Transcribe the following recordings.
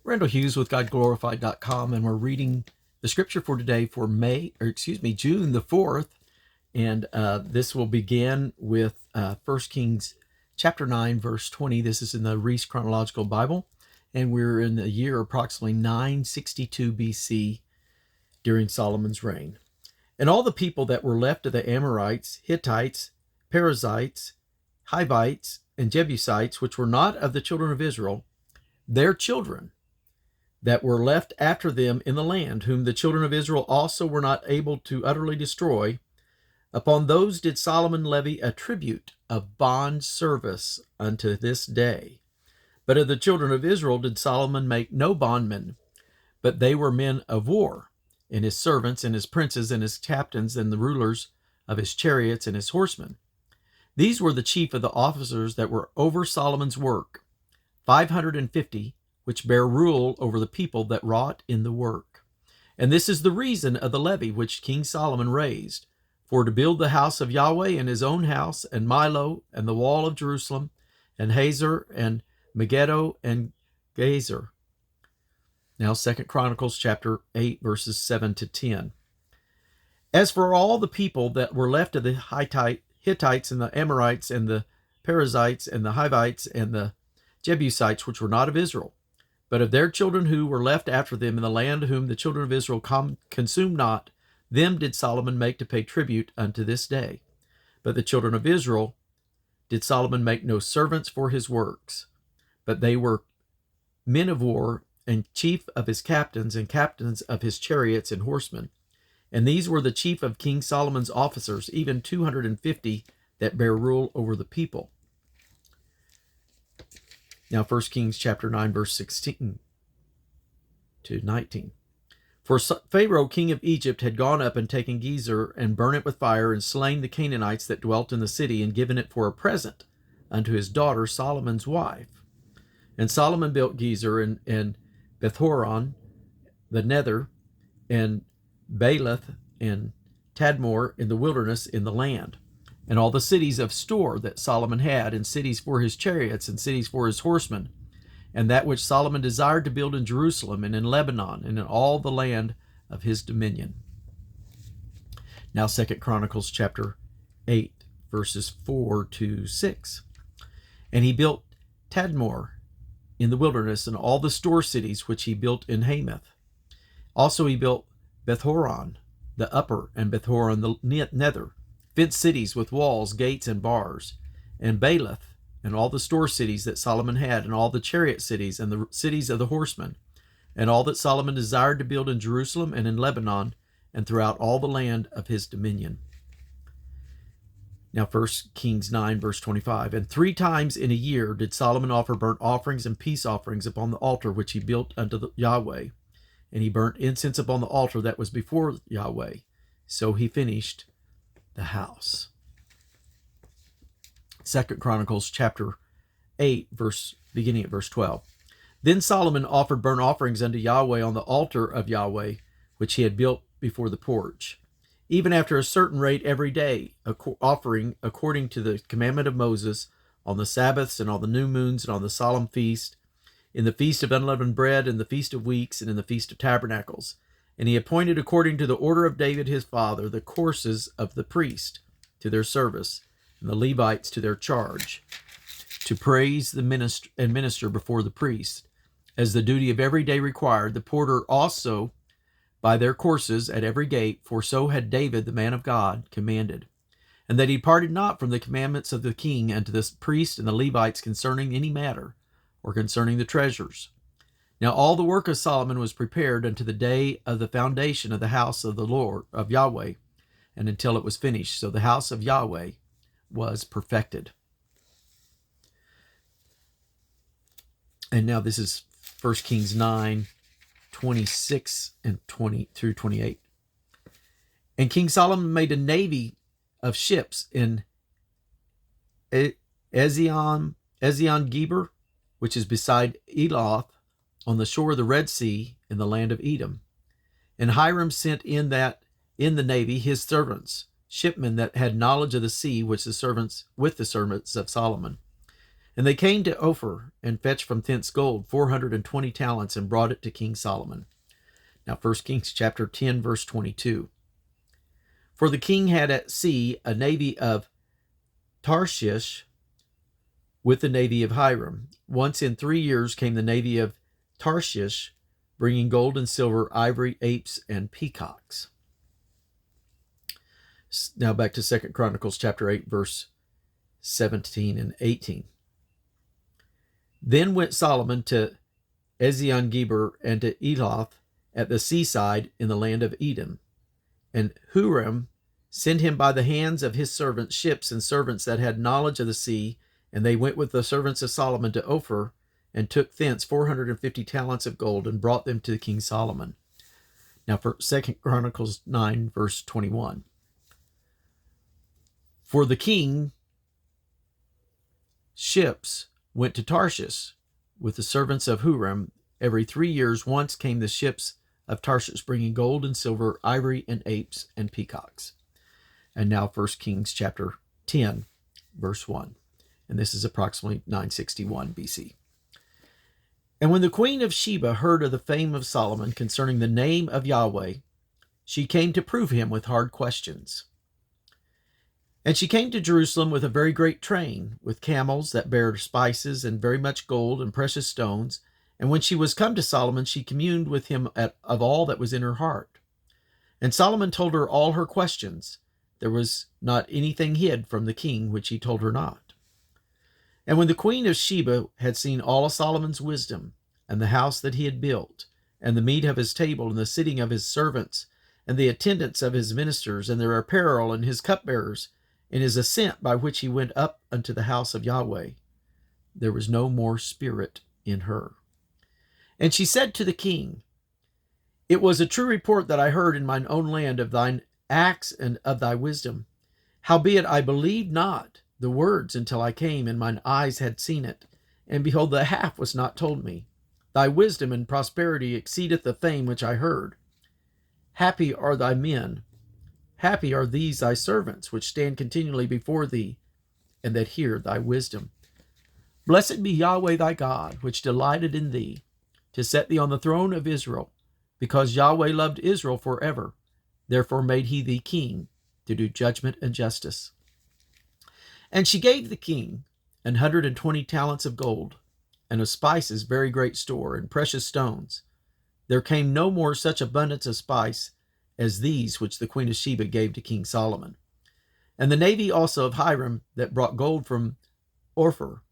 Randall Hughes with GodGlorified.com, and we're reading the scripture for today for June the 4th, and this will begin with 1 Kings chapter 9, verse 20. This is in the Reese Chronological Bible, and we're in the year approximately 962 BC during Solomon's reign. And all the people that were left of the Amorites, Hittites, Perizzites, Hivites, and Jebusites, which were not of the children of Israel, their children that were left after them in the land, whom the children of Israel also were not able to utterly destroy, upon those did Solomon levy a tribute of bond service unto this day. But of the children of Israel did Solomon make no bondmen, but they were men of war, and his servants, and his princes, and his captains, and the rulers of his chariots, and his horsemen. These were the chief of the officers that were over Solomon's work, 550, which bear rule over the people that wrought in the work. And this is the reason of the levy which King Solomon raised, for to build the house of Yahweh and his own house, and Milo, and the wall of Jerusalem, and Hazor, and Megiddo, and Gezer. Now 2 Chronicles chapter 8, verses 7 to 10. As for all the people that were left of the Hittites, and the Amorites, and the Perizzites, and the Hivites, and the Jebusites, which were not of Israel, but of their children who were left after them in the land, whom the children of Israel consumed not, them did Solomon make to pay tribute unto this day. But the children of Israel did Solomon make no servants for his works, but they were men of war, and chief of his captains, and captains of his chariots and horsemen. And these were the chief of King Solomon's officers, even 250 that bear rule over the people. Now 1 Kings chapter 9, verse 16 to 19. For Pharaoh, king of Egypt, had gone up and taken Gezer, and burnt it with fire, and slain the Canaanites that dwelt in the city, and given it for a present unto his daughter Solomon's wife. And Solomon built Gezer, and Bethhoron, the nether, and Baalath, and Tadmor in the wilderness in the land, and all the cities of store that Solomon had, and cities for his chariots, and cities for his horsemen, and that which Solomon desired to build in Jerusalem, and in Lebanon, and in all the land of his dominion. Now 2 Chronicles chapter 8, verses 4 to 6. And he built Tadmor in the wilderness, and all the store cities which he built in Hamath. Also he built Bethhoron the upper, and Bethhoron the nether, fenced cities with walls, gates, and bars, and Baalath, and all the store cities that Solomon had, and all the chariot cities, and the cities of the horsemen, and all that Solomon desired to build in Jerusalem and in Lebanon, and throughout all the land of his dominion. Now 1 Kings 9, verse 25. And 3 times in a year did Solomon offer burnt offerings and peace offerings upon the altar which he built unto Yahweh. And he burnt incense upon the altar that was before Yahweh. So he finished the house. 2 Chronicles chapter 8, beginning at verse 12. Then Solomon offered burnt offerings unto Yahweh on the altar of Yahweh, which he had built before the porch, even after a certain rate every day, offering according to the commandment of Moses, on the Sabbaths, and on the new moons, and on the solemn feast, in the feast of unleavened bread, and the feast of weeks, and in the feast of tabernacles. And he appointed according to the order of David his father the courses of the priest to their service, and the Levites to their charge, to praise the minister before the priest, as the duty of every day required, the porter also by their courses at every gate, for so had David the man of God commanded. And that he departed not from the commandments of the king unto the priest and the Levites concerning any matter, or concerning the treasures. Now all the work of Solomon was prepared unto the day of the foundation of the house of the Lord, of Yahweh, and until it was finished. So the house of Yahweh was perfected. And now this is 1 Kings 9, 26 and 20 through 28. And King Solomon made a navy of ships in Ezion-Geber, which is beside Eloth, on the shore of the Red Sea, in the land of Edom. And Hiram sent in the navy his servants, shipmen that had knowledge of the sea, with the servants of Solomon. And they came to Ophir, and fetched from thence gold 420 talents, and brought it to King Solomon. Now 1 Kings chapter 10, verse 22. For the king had at sea a navy of Tarshish with the navy of Hiram. Once in 3 years came the navy of Tarshish, bringing gold and silver, ivory, apes, and peacocks. Now back to 2 Chronicles chapter 8, verse 17 and 18. Then went Solomon to Ezion-Geber and to Eloth at the seaside in the land of Edom. And Huram sent him by the hands of his servants ships and servants that had knowledge of the sea, and they went with the servants of Solomon to Ophir, and took thence 450 talents of gold, and brought them to King Solomon. Now for 2 Chronicles 9, verse 21. For the king ships went to Tarshish with the servants of Huram. Every 3 years once came the ships of Tarshish, bringing gold and silver, ivory, and apes, and peacocks. And now 1 Kings chapter 10, verse 1. And this is approximately 961 BC. And when the queen of Sheba heard of the fame of Solomon concerning the name of Yahweh, she came to prove him with hard questions. And she came to Jerusalem with a very great train, with camels that bare spices, and very much gold and precious stones. And when she was come to Solomon, she communed with him of all that was in her heart. And Solomon told her all her questions. There was not anything hid from the king which he told her not. And when the queen of Sheba had seen all of Solomon's wisdom, and the house that he had built, and the meat of his table, and the sitting of his servants, and the attendance of his ministers, and their apparel, and his cupbearers, and his ascent by which he went up unto the house of Yahweh, there was no more spirit in her. And she said to the king, It was a true report that I heard in mine own land of thine acts and of thy wisdom. Howbeit I believed not the words until I came, and mine eyes had seen it. And behold, the half was not told me. Thy wisdom and prosperity exceedeth the fame which I heard. Happy are thy men, happy are these thy servants, which stand continually before thee, and that hear thy wisdom. Blessed be Yahweh thy God, which delighted in thee, to set thee on the throne of Israel, because Yahweh loved Israel forever. Therefore made he thee king, to do judgment and justice. And she gave the king 120 talents of gold, and of spices very great store, and precious stones. There came no more such abundance of spice as these which the queen of Sheba gave to King Solomon. And the navy also of Hiram that brought gold from Ophir,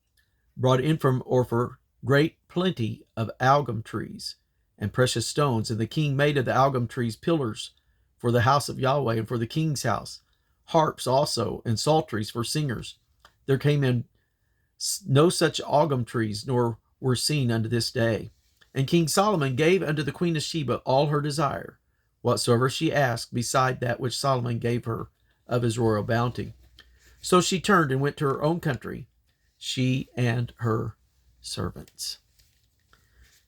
brought in from Ophir great plenty of algum trees and precious stones. And the king made of the algum trees pillars for the house of Yahweh and for the king's house, harps also, and psalteries for singers. There came in no such algum trees, nor were seen unto this day. And King Solomon gave unto the queen of Sheba all her desire, whatsoever she asked, beside that which Solomon gave her of his royal bounty. So she turned and went to her own country, she and her servants.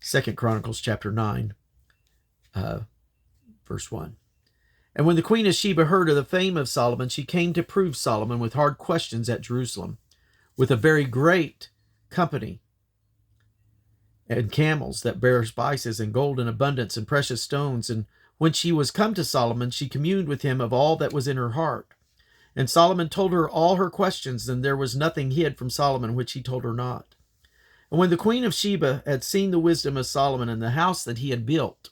2 Chronicles chapter 9, verse 1. And when the queen of Sheba heard of the fame of Solomon, she came to prove Solomon with hard questions at Jerusalem, with a very great company, and camels that bear spices, and gold in abundance, and precious stones. And when she was come to Solomon, she communed with him of all that was in her heart. And Solomon told her all her questions, and there was nothing hid from Solomon which he told her not. And when the queen of Sheba had seen the wisdom of Solomon, and the house that he had built,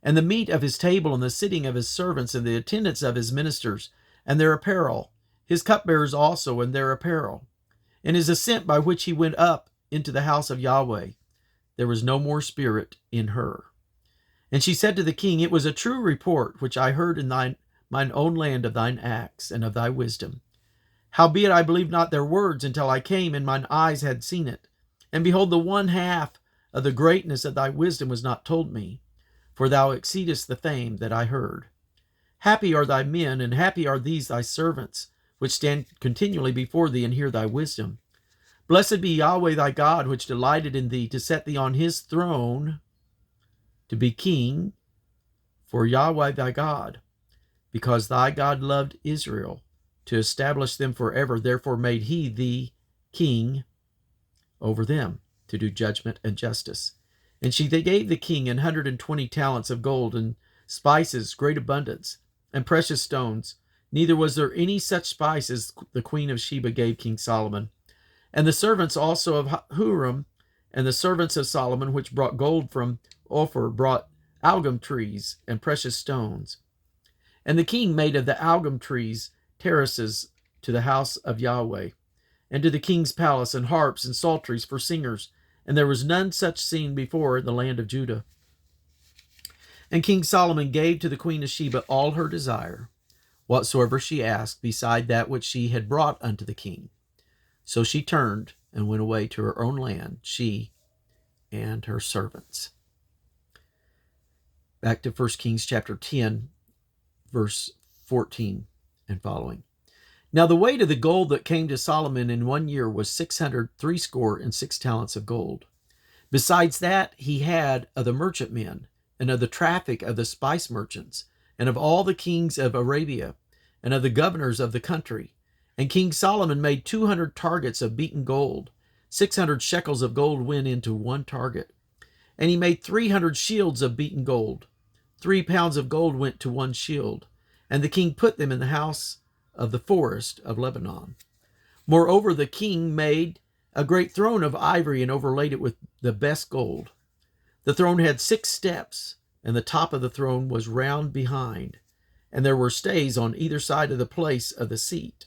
and the meat of his table, and the sitting of his servants, and the attendance of his ministers, and their apparel, his cupbearers also, and their apparel, and his ascent by which he went up into the house of Yahweh, there was no more spirit in her. And she said to the king, It was a true report which I heard in mine own land of thine acts and of thy wisdom. Howbeit I believed not their words until I came, and mine eyes had seen it. And behold, the one half of the greatness of thy wisdom was not told me, for thou exceedest the fame that I heard. Happy are thy men, and happy are these thy servants, which stand continually before thee and hear thy wisdom. Blessed be Yahweh thy God, which delighted in thee, to set thee on his throne, to be king for Yahweh thy God, because thy God loved Israel, to establish them forever. Therefore made he thee king over them to do judgment and justice. And they gave the king 120 talents of gold, and spices, great abundance, and precious stones. Neither was there any such spice as the queen of Sheba gave King Solomon. And the servants also of Huram, and the servants of Solomon, which brought gold from Ophir, brought algum trees and precious stones. And the king made of the algum trees terraces to the house of Yahweh, and to the king's palace, and harps and psalteries for singers. And there was none such seen before in the land of Judah. And King Solomon gave to the queen of Sheba all her desire, whatsoever she asked, beside that which she had brought unto the king. So she turned and went away to her own land, she and her servants. Back to 1 Kings chapter 10, verse 14 and following. Now the weight of the gold that came to Solomon in 1 year was 666 talents of gold. Besides that, he had of the merchantmen, and of the traffic of the spice merchants, and of all the kings of Arabia, and of the governors of the country. And King Solomon made 200 targets of beaten gold. 600 shekels of gold went into one target. And he made 300 shields of beaten gold. 3 pounds of gold went to one shield. And the king put them in the house of the forest of Lebanon. Moreover, the king made a great throne of ivory and overlaid it with the best gold. The throne had 6 steps, and the top of the throne was round behind, and there were stays on either side of the place of the seat,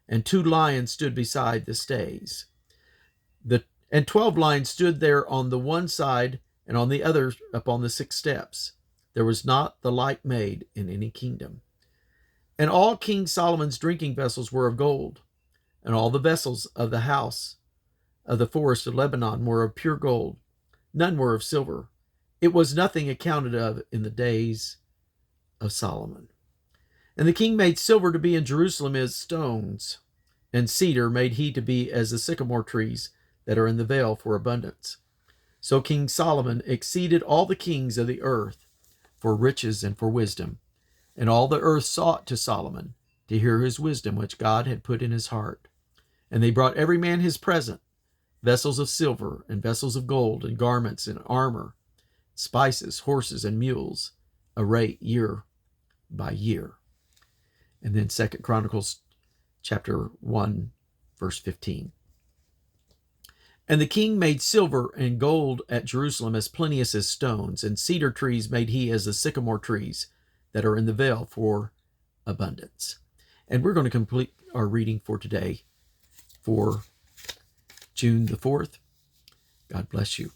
and 2 lions stood beside the stays. And 12 lions stood there on the one side, and on the other upon the 6 steps. There was not the like made in any kingdom. And all King Solomon's drinking vessels were of gold, and all the vessels of the house of the forest of Lebanon were of pure gold. None were of silver. It was nothing accounted of in the days of Solomon. And the king made silver to be in Jerusalem as stones, and cedar made he to be as the sycamore trees that are in the vale for abundance. So King Solomon exceeded all the kings of the earth for riches and for wisdom. And all the earth sought to Solomon to hear his wisdom which God had put in his heart. And they brought every man his present, vessels of silver and vessels of gold, and garments and armor, spices, horses, and mules, a rate year by year. And then 2 Chronicles chapter 1, verse 15. And the king made silver and gold at Jerusalem as plenteous as stones, and cedar trees made he as the sycamore trees that are in the vale for abundance. And we're going to complete our reading for today for June the 4th. God bless you.